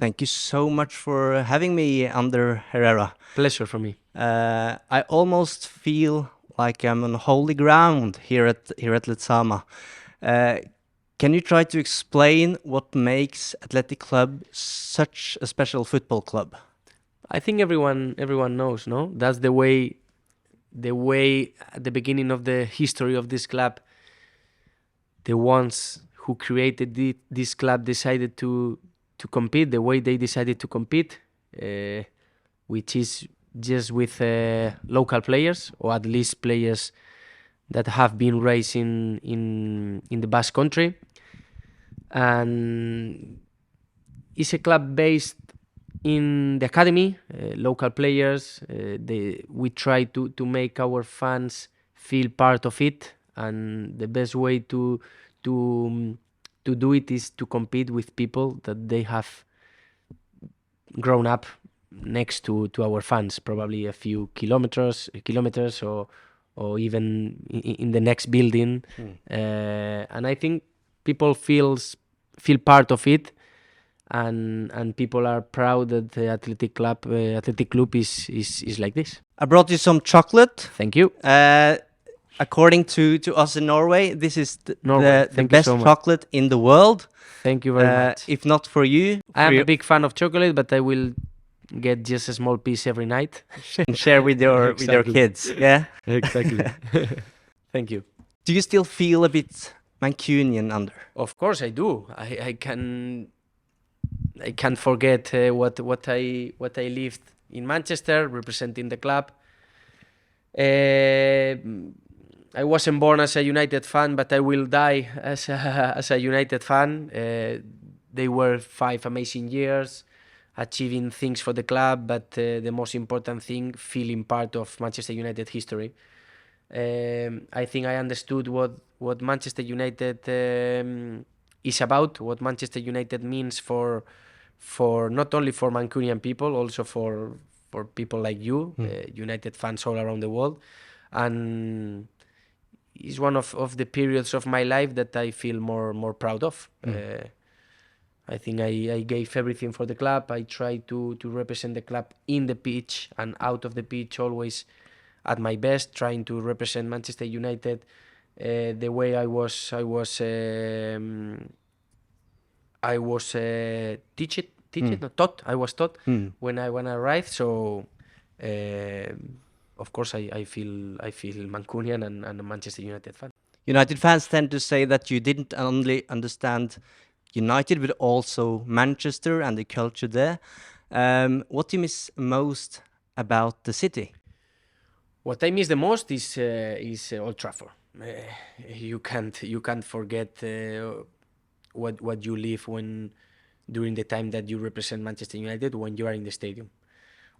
Thank you so much for having me, Under Herrera. Pleasure for me. I almost feel like I'm on holy ground here at Letsama. Can you try to explain what makes Athletic Club such a special football club? I think everyone knows, no? That's the way at the beginning of the history of this club, the ones who created this club decided to compete the way they decided to compete, which is just with local players, or at least players that have been raised in the Basque Country. And it's a club based in the academy, local players. We try to make our fans feel part of it, and the best way to do it is to compete with people that they have grown up next to our fans, probably a few kilometers or even in the next building. And I think people feel part of it, and people are proud that the athletic club is like this. I brought you some chocolate. Thank you. According to us in Norway, this is the Thank you best so much. chocolate in the world. Thank you very much. If not for you, I am a big fan of chocolate, but I will get just a small piece every night and share with your Exactly. kids. Yeah, Exactly. Thank you. Do you still feel a bit Mancunian, Under? Of course I do. I can't forget what I lived in Manchester representing the club. I wasn't born as a United fan, but I will die as a United fan. They were 5 amazing years, achieving things for the club, but the most important thing, feeling part of Manchester United history. I think I understood what Manchester United is about, what Manchester United means for not only for Mancunian people, also for people like you, United fans all around the world. And it's one of the periods of my life that I feel more proud of. I think I gave everything for the club. I tried to represent the club in the pitch and out of the pitch, always at my best, trying to represent Manchester United the way I was taught. I was taught when I arrived. So of course I feel Mancunian and a Manchester United fan. United fans tend to say that you didn't only understand United, but also Manchester and the culture there. What do you miss most about the city? What I miss the most is Old Trafford. You can't forget what you live during the time that you represent Manchester United when you are in the stadium.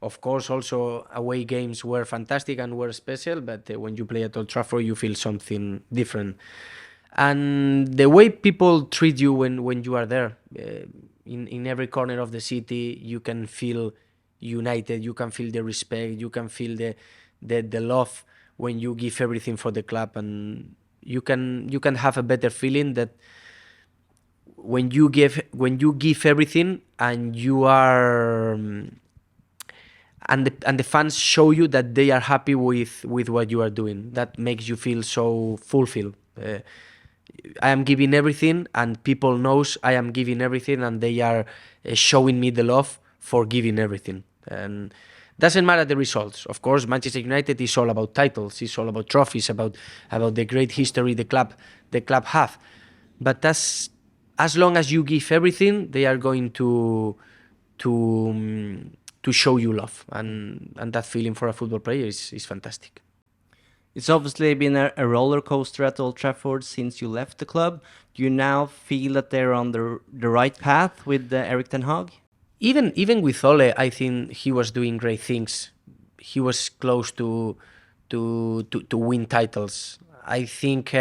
Of course, also away games were fantastic and were special, but when you play at Old Trafford, you feel something different. And the way people treat you when you are there, in every corner of the city, you can feel united, you can feel the respect, you can feel the love when you give everything for the club, and you can have a better feeling that when you give everything and you are and the fans show you that they are happy with what you are doing, that makes you feel so fulfilled. I am giving everything, and people knows I am giving everything, and they are showing me the love for giving everything. And doesn't matter the results. Of course, Manchester United is all about titles, it's all about trophies, about the great history the club have. But as long as you give everything, they are going to show you love, and that feeling for a football player is fantastic. It's obviously been a roller coaster at Old Trafford since you left the club. Do you now feel that they're on the right path with Erik ten Hag? Even with Ole, I think he was doing great things. He was close to win titles. I think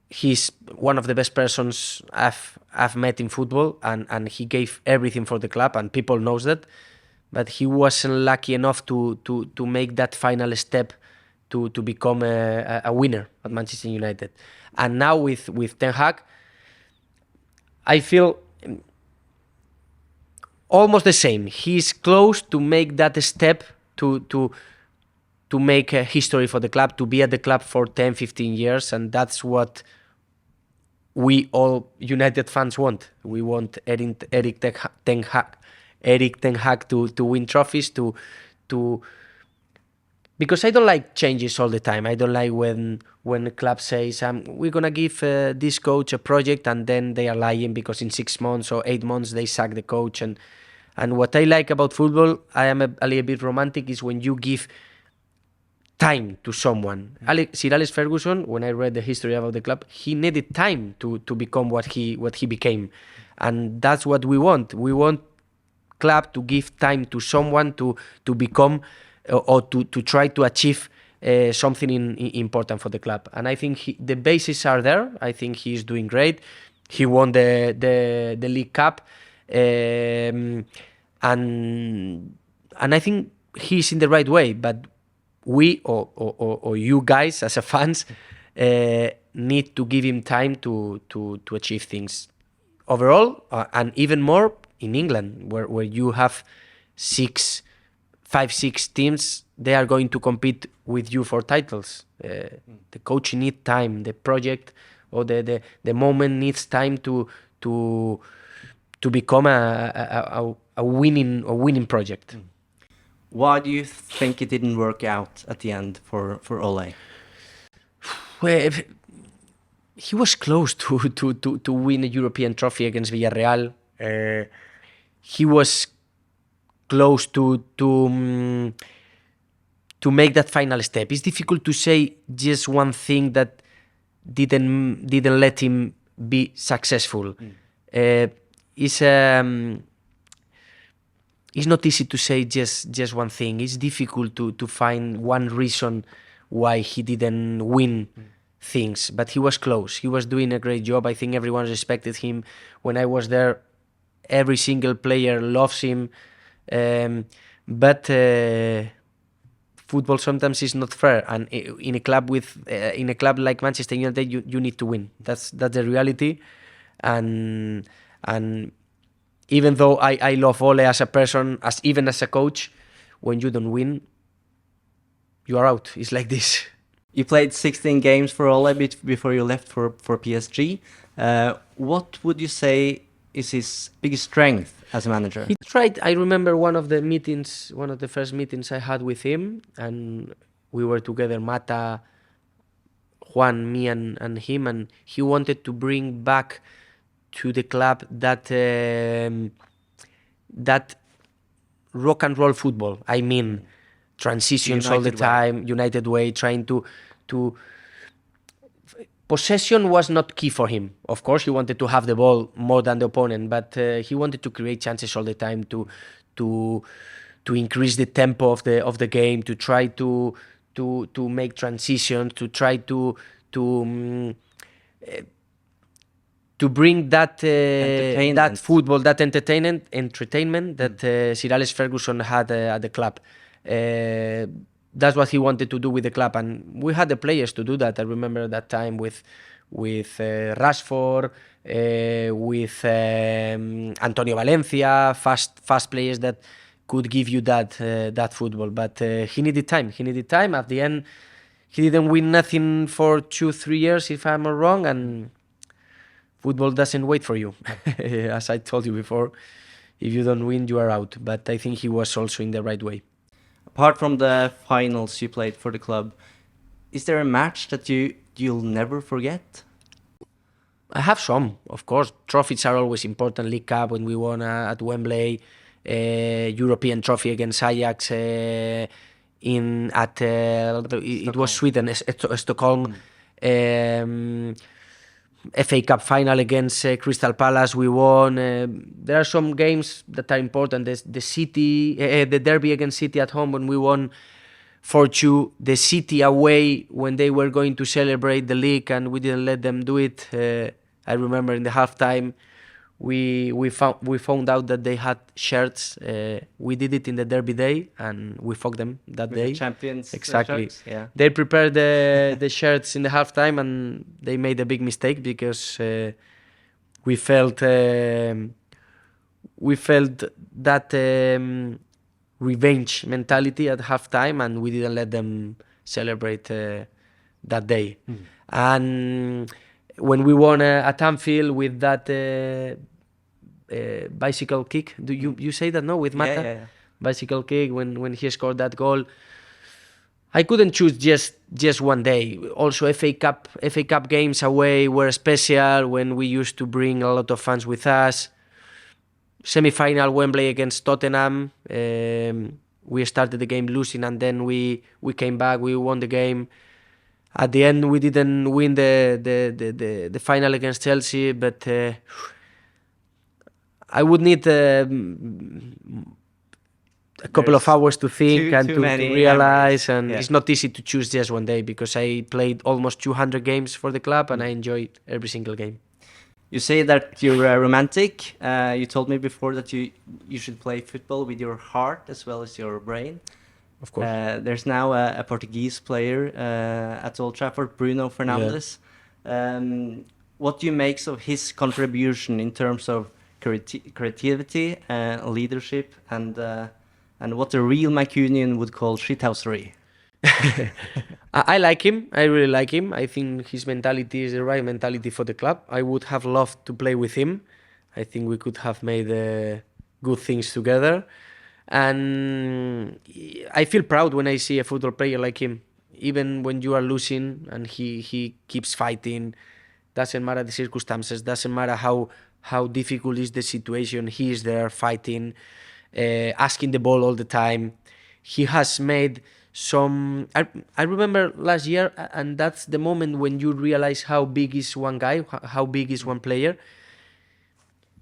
he's one of the best persons I've met in football, and he gave everything for the club, and people knows that. But he wasn't lucky enough to make that final step to become a winner at Manchester United. And now with Ten Hag, I feel almost the same. He's close to make that step to make a history for the club, to be at the club for 10, 15 years, and that's what we all United fans want. We want Eric Ten Hag to win trophies, to because I don't like changes all the time. I don't like when a club says we're gonna give this coach a project and then they are lying because in 6 months or 8 months they sack the coach. And what I like about football, I am a little bit romantic, is when you give time to someone. Sir Alex Ferguson, when I read the history about the club, he needed time to become what he became, and that's what we want. We want club to give time to someone to become or to try to achieve something important for the club. And I think the bases are there. I think he's doing great. He won the League Cup, and I think he's in the right way. But we or you guys as a fans need to give him time to achieve things overall, and even more in England, where you have 5, 6 teams. They are going to compete with you for titles. The coach needs time. The project or the moment needs time to become a winning project. Why do you think it didn't work out at the end for Ole? Well, he was close to win a European trophy against Villarreal. He was close to make that final step. It's difficult to say just one thing that didn't let him be successful. It's not easy to say just one thing. It's difficult to find one reason why he didn't win things, but he was close. He was doing a great job. I think everyone respected him. When I was there, every single player loves him. But football sometimes is not fair, and in a club like Manchester United, you need to win. That's the reality. And even though I love Ole as a person, even as a coach, when you don't win, you are out. It's like this. You played 16 games for Ole before you left for PSG. What would you say is his biggest strength as a manager? He tried. I remember one of the first meetings I had with him, and we were together, Mata, Juan, me, and him, and he wanted to bring back to the club that rock and roll football. I mean, transitions all the time, United way, trying to possession was not key for him. Of course, he wanted to have the ball more than the opponent, but he wanted to create chances all the time, to increase the tempo of the game, to try to make transitions, to try to bring that football, that entertainment that Sir Alex Ferguson had at the club. That's what he wanted to do with the club, and we had the players to do that. I remember that time with Rashford, with Antonio Valencia, fast players that could give you that football. But he needed time. At the end, he didn't win nothing for 2-3 years, if I'm not wrong, and football doesn't wait for you. As I told you before, if you don't win, you are out. But I think he was also in the right way. Apart from the finals you played for the club, is there a match that you'll never forget? I have some, of course. Trophies are always important. League Cup when we won at Wembley, European trophy against Ajax it was Sweden, Stockholm. FA Cup final against Crystal Palace, we won. There are some games that are important. The derby against City at home when we won 4-2. The City away when they were going to celebrate the league and we didn't let them do it. I remember in the halftime we found out that they had shirts. We did it in the derby day and we fucked them that day. The champions exactly. Shirts, yeah. They prepared the shirts in the halftime and they made a big mistake because we felt we felt that revenge mentality at halftime, and we didn't let them celebrate that day. And when we won at Anfield with that bicycle kick, do you say that, no, with Mata? Yeah. Bicycle kick, when he scored that goal, I couldn't choose just one day. Also, FA Cup games away were special when we used to bring a lot of fans with us. Semi-final Wembley against Tottenham. We started the game losing, and then we came back. We won the game. At the end, we didn't win the final against Chelsea, but I would need a couple of hours to think and to realize. And it's not easy to choose just one day, because I played almost 200 games for the club, and I enjoyed every single game. You say that you're romantic. You told me before that you should play football with your heart as well as your brain. Of course. There's now a Portuguese player at Old Trafford, Bruno Fernandes. What do you make of his contribution in terms of creativity, leadership, and what a real Mancunian would call shithousery? I like him. I really like him. I think his mentality is the right mentality for the club. I would have loved to play with him. I think we could have made good things together. And I feel proud when I see a football player like him. Even when you are losing and he keeps fighting, doesn't matter the circumstances, doesn't matter how difficult is the situation, he is there fighting, asking the ball all the time. He has made some... I remember last year, and that's the moment when you realize how big is one guy, how big is one player.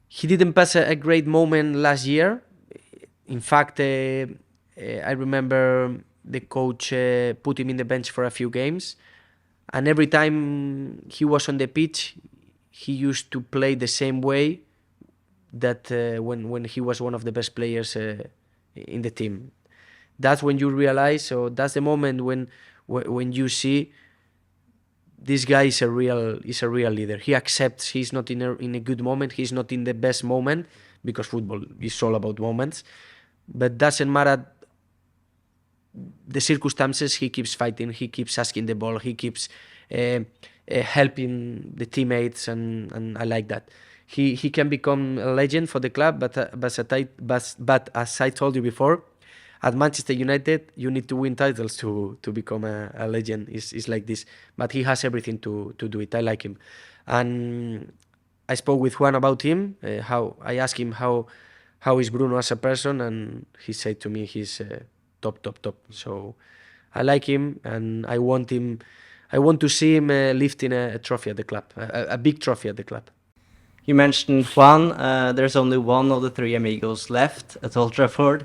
He didn't pass a great moment last year. In fact, I remember the coach put him in the bench for a few games, and every time he was on the pitch, he used to play the same way that when he was one of the best players in the team. That's when you realize, so that's the moment when you see this guy is a real leader. He accepts he's not in a good moment, he's not in the best moment, because football is all about moments. But doesn't matter the circumstances, he keeps fighting, he keeps asking the ball, he keeps helping the teammates, and I like that. He can become a legend for the club, but as I told you before, at Manchester United, you need to win titles to become a legend. It's like this. But he has everything to do it. I like him. And I spoke with Juan about him. I asked him how is Bruno as a person, and he said to me he's top. So I like him, and I want to see him lifting a trophy at the club, a big trophy at the club. You mentioned Juan. There's only one of the three amigos left at Old Trafford.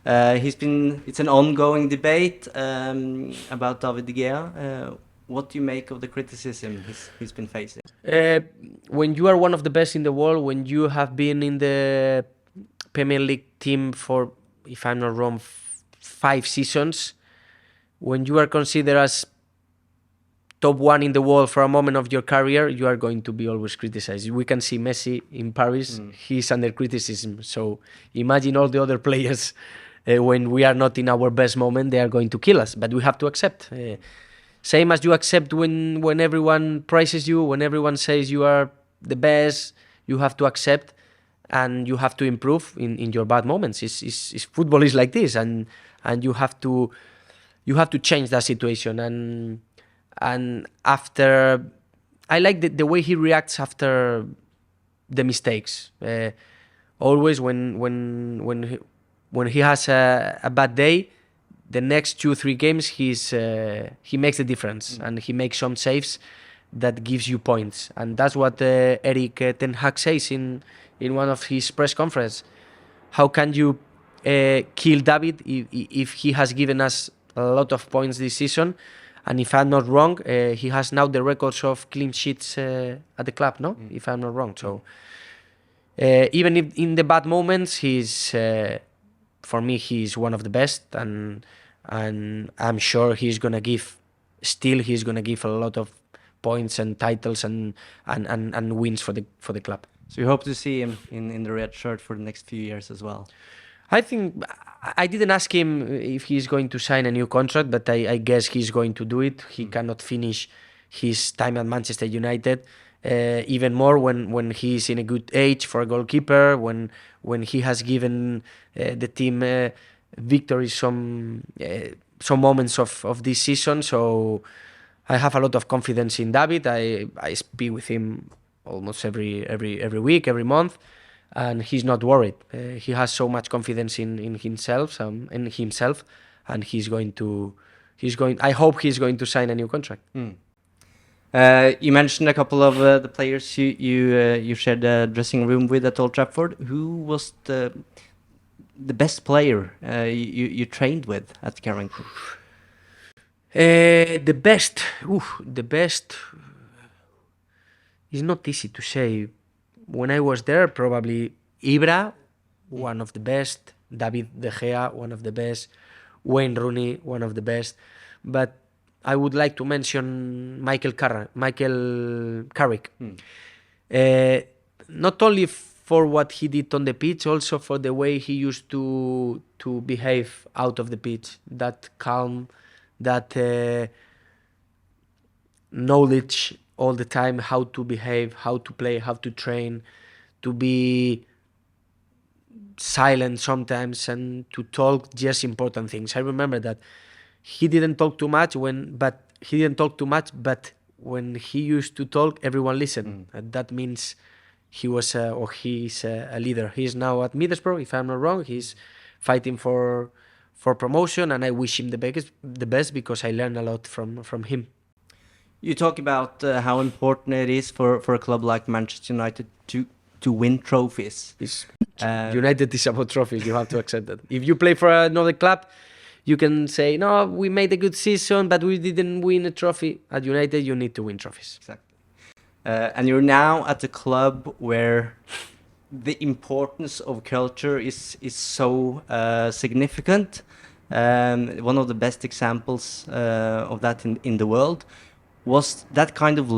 It's an ongoing debate about David De Gea. What do you make of the criticism he's been facing? When you are one of the best in the world, when you have been in the Premier League team for, if I'm not wrong, 5 seasons, when you are considered as top one in the world for a moment of your career, you are going to be always criticized. We can see Messi in Paris, he's under criticism. So imagine all the other players. When we are not in our best moment, they are going to kill us. But we have to accept. Same as you accept when everyone praises you, when everyone says you are the best, you have to accept and you have to improve in your bad moments. Football is like this, and you have to change that situation. And after, I like the way he reacts after the mistakes. Always when he has a bad day, the next 2-3 games he makes the difference, and he makes some saves that gives you points. And that's what Erik Ten Hag says in one of his press conferences. How can you kill David if he has given us a lot of points this season? And if I'm not wrong, he has now the records of clean sheets at the club, no? If I'm not wrong. So even if in the bad moments, for me, he's one of the best, and I'm sure he's gonna give a lot of points and titles and wins for the club. So you hope to see him in the red shirt for the next few years as well. I think I didn't ask him if he's going to sign a new contract, but I guess he's going to do it. He cannot finish his time at Manchester United. Even more when he's in a good age for a goalkeeper, when he has given the team victory some moments of this season. So I have a lot of confidence in David. I speak with him almost every week, every month, and he's not worried. He has so much confidence in himself, and I hope he's going to sign a new contract. You mentioned a couple of the players you shared the dressing room with at Old Trafford. Who was the best player you trained with at Carrington? The best is not easy to say. When I was there, probably Ibra, one of the best. David De Gea, one of the best. Wayne Rooney, one of the best. But I would like to mention Michael Carrick. Not only for what he did on the pitch, also for the way he used to behave out of the pitch. That calm, that knowledge all the time, how to behave, how to play, how to train, to be silent sometimes and to talk just important things. I remember that he didn't talk too much, but when he used to talk, everyone listened. And that means he was he's a leader. He's now at Middlesbrough, if I'm not wrong. He's fighting for promotion, and I wish him the best because I learned a lot from him. You talk about how important it is for a club like Manchester United to win trophies. United is about trophies. You have to accept that. If you play for another club, you can say, no, we made a good season, but we didn't win a trophy. At United, you need to win trophies. Exactly. And you're now at a club where the importance of culture is so significant. One of the best examples of that in the world. Was that kind of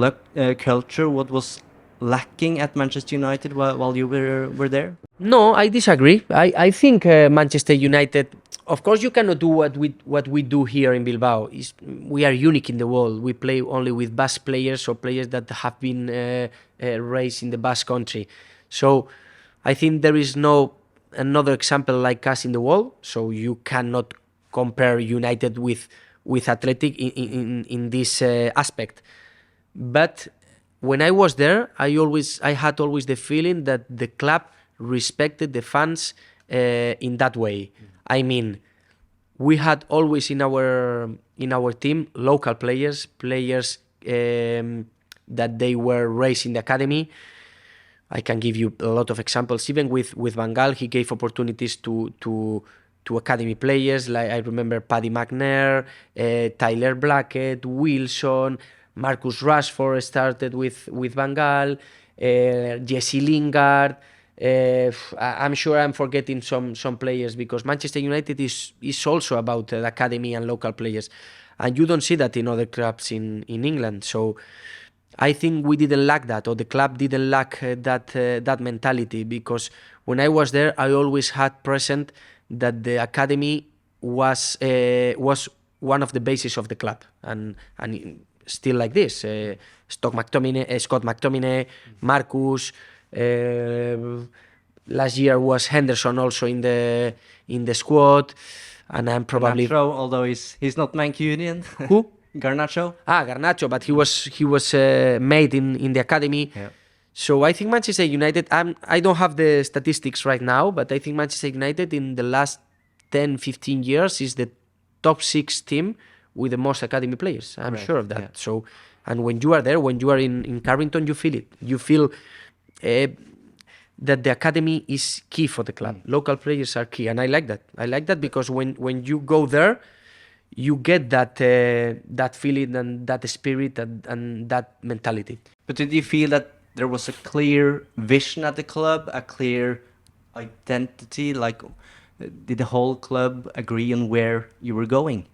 culture what was lacking at Manchester United while you were there? No, I disagree. I think Manchester United, of course, you cannot do what we do here in Bilbao. We are unique in the world. We play only with Basque players or players that have been raised in the Basque country. So I think there is no another example like us in the world. So you cannot compare United with Athletic in this aspect. But when I was there, I had always the feeling that the club respected the fans in that way. I mean, we had always in our team local players that they were raised in the academy. I can give you a lot of examples. Even with Van Gaal, he gave opportunities to academy players. Like I remember Paddy McNair, Tyler Blackett, Wilson, Marcus Rashford started with Van Gaal, Jesse Lingard. I'm sure I'm forgetting some players because Manchester United is also about the academy and local players, and you don't see that in other clubs in England. So I think we didn't lack that, or the club didn't lack that mentality, because when I was there, I always had present that the academy was one of the bases of the club, and still like this. Scott McTominay, Marcus. Last year was Henderson also in the squad, and I'm probably Garnacho, although he's not Mancunian. Who? Garnacho. Garnacho, but he was made in the academy. Yeah. So I think Manchester United, I don't have the statistics right now, but I think Manchester United in the last 10-15 years is the top 6 team with the most academy players. I'm sure of that. Yeah. So, and when you are there, when you are in Carrington, you feel it. You feel that the academy is key for the club. Local players are key, and I like that. I like that because when you go there, you get that feeling and that spirit and that mentality. But did you feel that there was a clear vision at the club, a clear identity? Like, did the whole club agree on where you were going?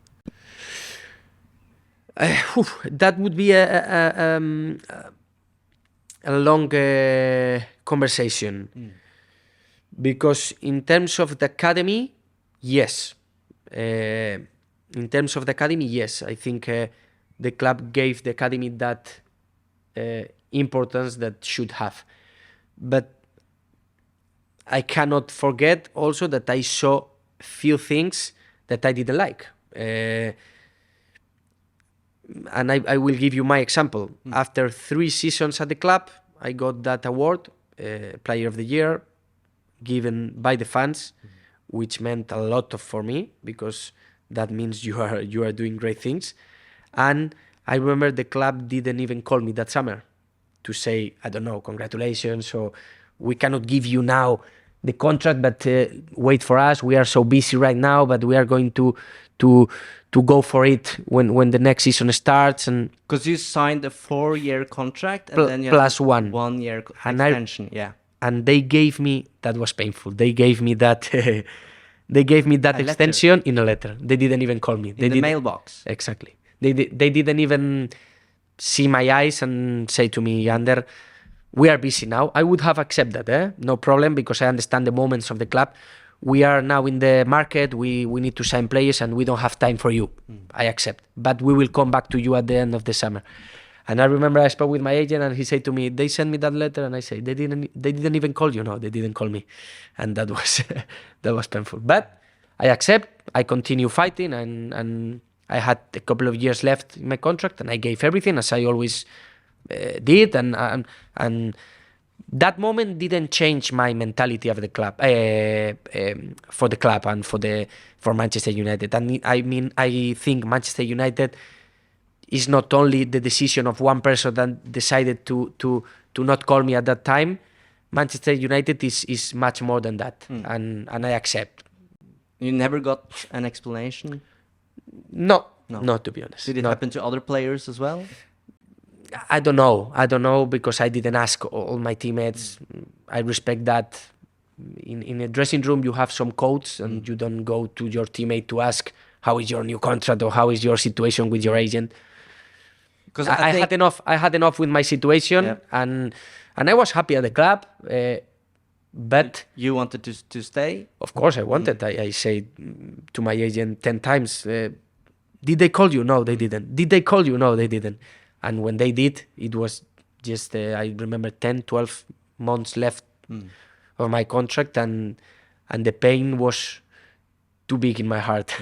That would be a long conversation. Because in terms of the academy, yes. In terms of the academy, yes. I think the club gave the academy that importance that should have. But I cannot forget also that I saw few things that I didn't like. And I will give you my example. After 3 seasons at the club, I got that award, Player of the Year, given by the fans, which meant a lot for me, because that means you are doing great things. And I remember the club didn't even call me that summer to say, I don't know, congratulations, or we cannot give you now the contract, but wait for us. We are so busy right now, but we are going to go for it when the next season starts. And Because you signed a 4-year contract and then you plus had one. 1-year And extension. Yeah. And they gave me, that was painful. They gave me that they gave me that A letter. extension in a letter. They didn't even call me. In the mailbox. Exactly. They didn't even see my eyes and say to me, Ander, we are busy now. I would have accepted that, no problem, because I understand the moments of the club. We are now in the market, we need to sign players and we don't have time for you. I accept. But we will come back to you at the end of the summer. And I remember I spoke with my agent and he said to me, they sent me that letter, and I said, they didn't even call you. No, they didn't call me. And that was that was painful. But I accept, I continue fighting, and I had a couple of years left in my contract, and I gave everything as I always did, and that moment didn't change my mentality of the club, for the club and for Manchester United. And I think Manchester United is not only the decision of one person that decided to not call me at that time. Manchester United is much more than that, and I accept. You never got an explanation? No, to be honest. Did it happen to other players as well? I don't know because I didn't ask all my teammates. I respect that. In a dressing room, you have some codes, and you don't go to your teammate to ask how is your new contract or how is your situation with your agent. Because I had enough with my situation, and I was happy at the club. But you wanted to stay? Of course, I wanted. I said to my agent 10 times, did they call you? No, they didn't. Did they call you? No, they didn't. And when they did, it was just, I remember 10, 12 months left of my contract, and the pain was too big in my heart.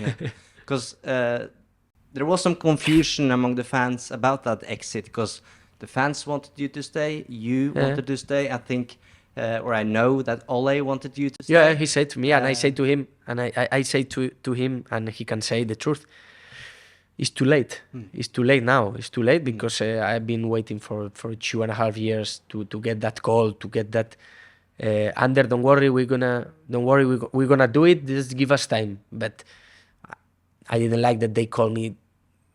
Because there was some confusion among the fans about that exit, because the fans wanted you to stay, you wanted to stay. I think, or I know that Ole wanted you to stay. Yeah, he said to me, and I said to him, and I say to him, and he can say the truth. It's too late. It's too late now. It's too late because I've been waiting for 2.5 years to get that call, to get that. Ander, don't worry, we're gonna do it. Just give us time. But I didn't like that they called me.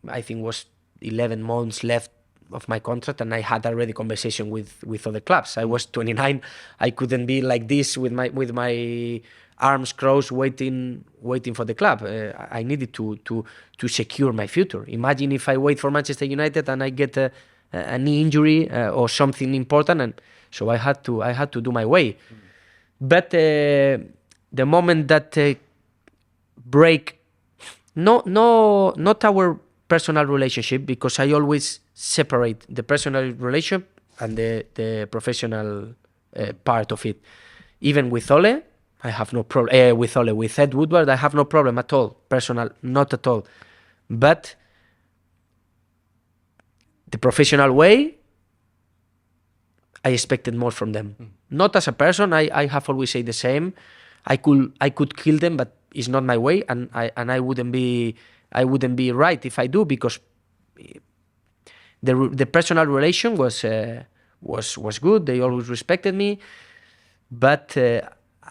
I think it was 11 months left of my contract, and I had already conversation with other clubs. I was 29. I couldn't be like this with my arms crossed, waiting for the club. I needed to secure my future. Imagine if I wait for Manchester United and I get a knee injury or something important, and so I had to do my way. But the moment that break, not our personal relationship, because I always separate the personal relationship and the professional part of it. Even with Ole, I have no problem. With Ed Woodward, I have no problem at all. Personal, not at all. But the professional way, I expected more from them. Not as a person. I have always said the same. I could kill them, but it's not my way, and I wouldn't be right if I do, because the personal relation was good. They always respected me, but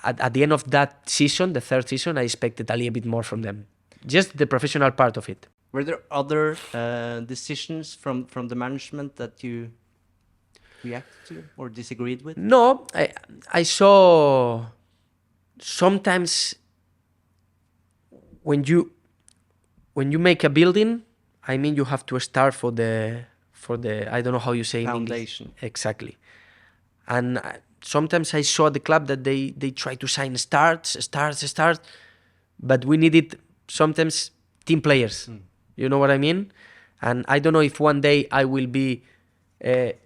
at the end of that season, the third season, I expected a little bit more from them. Just the professional part of it. Were there other decisions from the management that you reacted to or disagreed with? No, I saw sometimes when you make a building, I mean, you have to start for the I don't know how you say foundation. In English. Exactly. And sometimes I saw at the club that they try to sign stars, but we needed sometimes team players. You know what I mean? And I don't know if one day I will be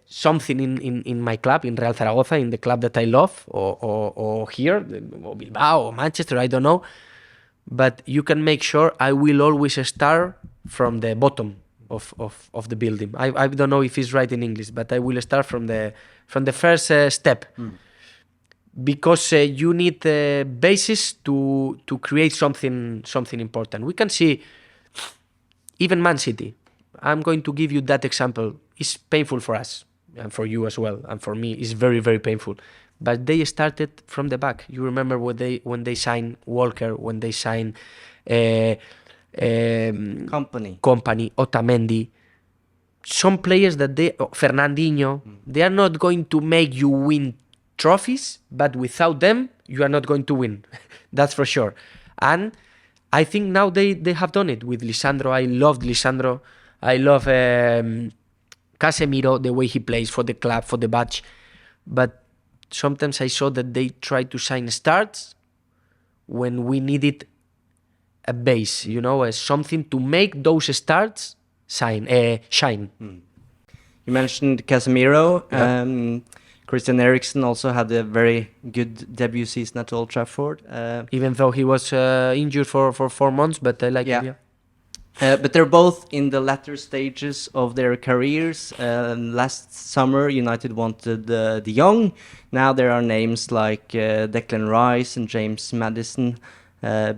something in my club, in Real Zaragoza, in the club that I love, or here, or Bilbao, or Manchester, I don't know. But you can make sure I will always start from the bottom of the building. I don't know if it's right in English, but I will start from the first step. Because you need the basis to create something important. We can see even Man City. I'm going to give you that example. It's painful for us and for you as well, and for me it's very, very painful. But they started from the back. You remember when they signed Walker, when they signed Company, Otamendi, some players that Fernandinho, they are not going to make you win trophies, but without them, you are not going to win. That's for sure. And I think now they have done it with Lisandro. I loved Lisandro. I love Casemiro, the way he plays for the club, for the badge. But sometimes I saw that they tried to sign stars when we needed a base, something to make those stars shine. You mentioned Casemiro. Yeah. Christian Eriksen also had a very good debut season at Old Trafford. Even though he was injured for 4 months, but I like him, yeah. But they're both in the latter stages of their careers. Last summer, United wanted De Jong. Now there are names like Declan Rice and James Maddison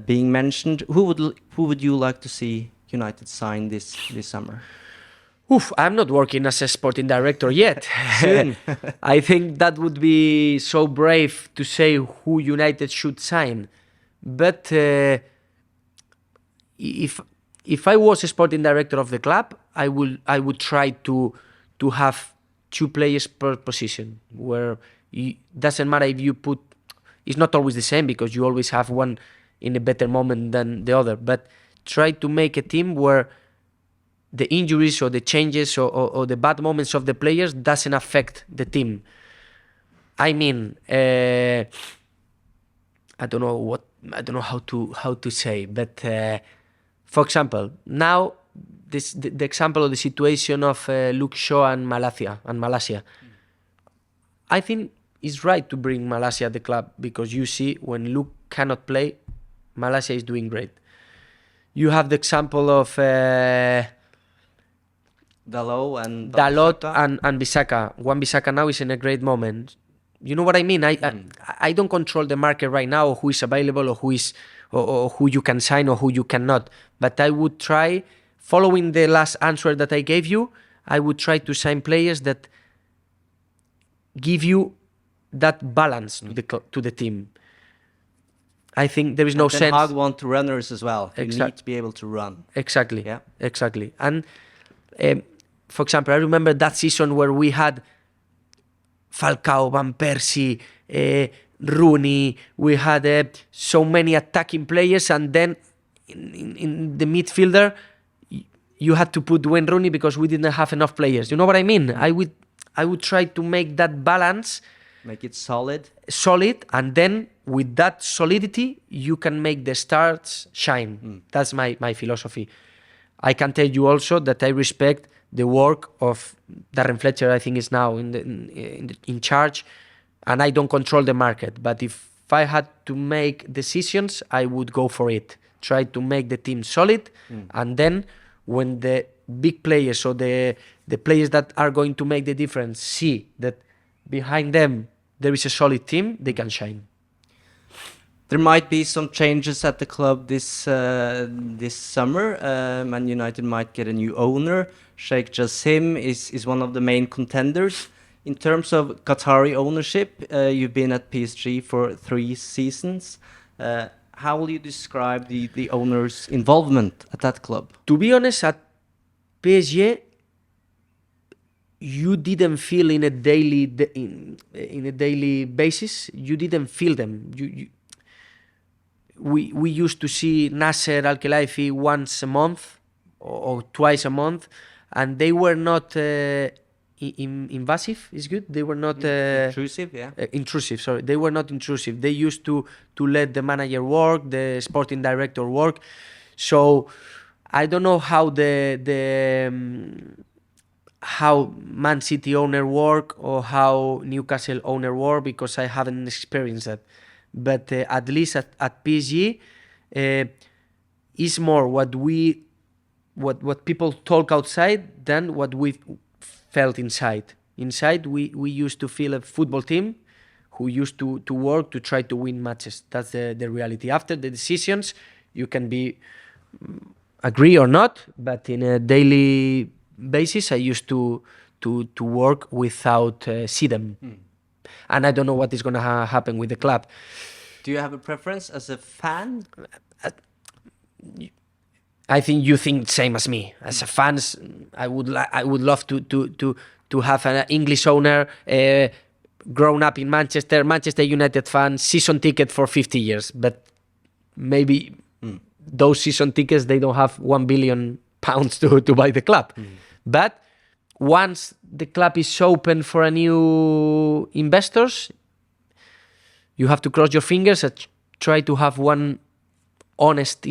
being mentioned. Who would you like to see United sign this summer? I'm not working as a sporting director yet. Soon. I think that would be so brave to say who United should sign. But if I was a sporting director of the club, I would try to have 2 players per position, where it doesn't matter if you put. It's not always the same because you always have one in a better moment than the other. But try to make a team where the injuries or the changes or the bad moments of the players doesn't affect the team. I mean, I don't know how to say, but for example, now the example of the situation of Luke Shaw and Malaysia. I think it's right to bring Malaysia at the club because you see when Luke cannot play, Malaysia is doing great. You have the example of Dalot and Bissaka. Wan-Bissaka now is in a great moment. You know what I mean? I don't control the market right now, or who is available, or who you can sign or who you cannot. But I would try, following the last answer that I gave you, I would try to sign players that give you that balance to the team. I think there is no sense. Hag want runners as well. You need to be able to run. Exactly. Yeah. Exactly. And for example, I remember that season where we had Falcao, Van Persie, Rooney. We had so many attacking players, and then in the midfielder, you had to put Wayne Rooney because we didn't have enough players. You know what I mean? I would try to make that balance. Make it solid, and then with that solidity, you can make the stars shine. That's my philosophy. I can tell you also that I respect the work of Darren Fletcher. I think is now in charge, and I don't control the market. But if I had to make decisions, I would go for it. Try to make the team solid, and then when the big players or the players that are going to make the difference see that behind them there is a solid team, they can shine. There might be some changes at the club this summer. Man United might get a new owner. Sheikh Jassim is one of the main contenders. In terms of Qatari ownership, you've been at PSG for 3 seasons. How will you describe the owner's involvement at that club? To be honest, at PSG, you didn't feel in a daily basis. You didn't feel them. We used to see Nasser Al-Khelaifi once a month or twice a month, and they were not invasive is good. They were not intrusive. Yeah. Intrusive. Sorry, they were not intrusive. They used to let the manager work, the sporting director work. So I don't know how how Man City owner work or how Newcastle owner work, because I haven't experienced that. But at least at PSG, is more what people talk outside than what we felt inside. Inside, we used to feel a football team who used to work to try to win matches. That's the reality. After the decisions, you can be agree or not, but in a daily basis, I used to work without see them. And I don't know what is going to happen with the club. Do you have a preference as a fan? I think you think same as me. As a fans, I would love to have an English owner, grown up in Manchester United fan, season ticket for 50 years. But maybe those season tickets, they don't have £1 billion to buy the club. But once the club is open for a new investors, you have to cross your fingers and try to have one honest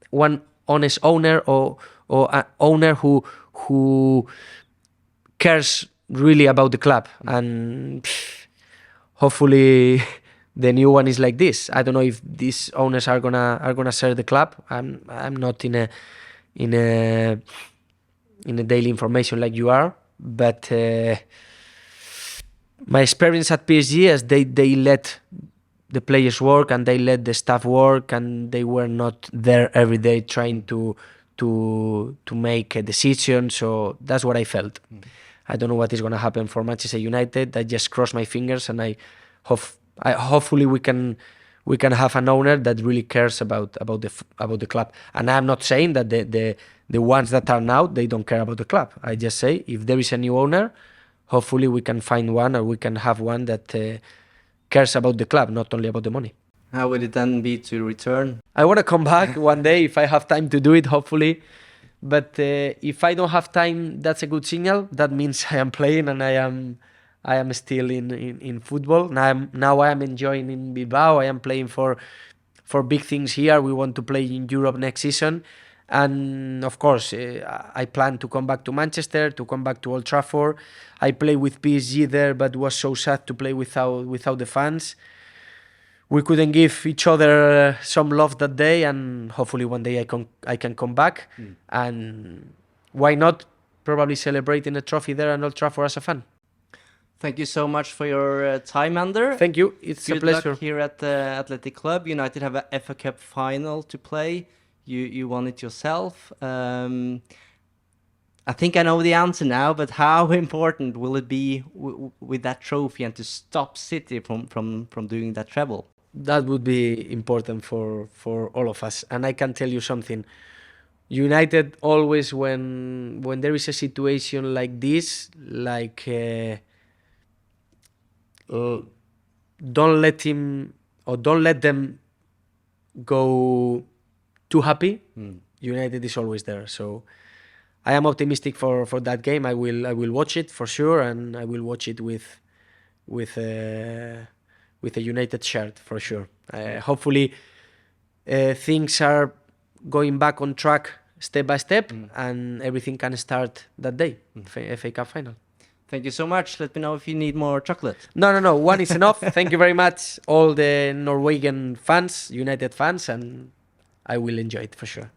one honest owner or an owner who cares really about the club. And hopefully the new one is like this. I don't know if these owners are gonna serve the club. I'm not in a daily information like you are, but my experience at PSG is they let the players work and they let the staff work, and they were not there every day trying to make a decision. So that's what I felt. I don't know what is going to happen for Manchester United. I just cross my fingers, and hopefully we can have an owner that really cares about the club. And I'm not saying that the ones that are now, they don't care about the club. I just say if there is a new owner, hopefully we can find one, or we can have one that cares about the club, not only about the money. How would it then be to return? I want to come back one day if I have time to do it, hopefully. But if I don't have time, that's a good signal. That means I am playing and I am still in football. Now I am enjoying in Bilbao. I am playing for big things here. We want to play in Europe next season. And of course, I plan to come back to Manchester, to come back to Old Trafford. I played with PSG there, but was so sad to play without the fans. We couldn't give each other some love that day, and hopefully one day I can come back. And why not probably celebrating a trophy there at Old Trafford as a fan. Thank you so much for your time, Ander. Thank you. It's a pleasure. Good luck here at the Athletic Club. United have a FA Cup final to play. You won it yourself. I think I know the answer now, but how important will it be with that trophy and to stop City from doing that treble? That would be important for all of us. And I can tell you something. United always, when there is a situation like this, like don't let them go too happy. United is always there. So I am optimistic for that game. I will watch it for sure, and I will watch it with a United shirt for sure. Hopefully things are going back on track step by step, and everything can start that day, FA Cup final. Thank you so much. Let me know if you need more chocolate. No. One is enough. Thank you very much, all the Norwegian fans, United fans, and I will enjoy it for sure.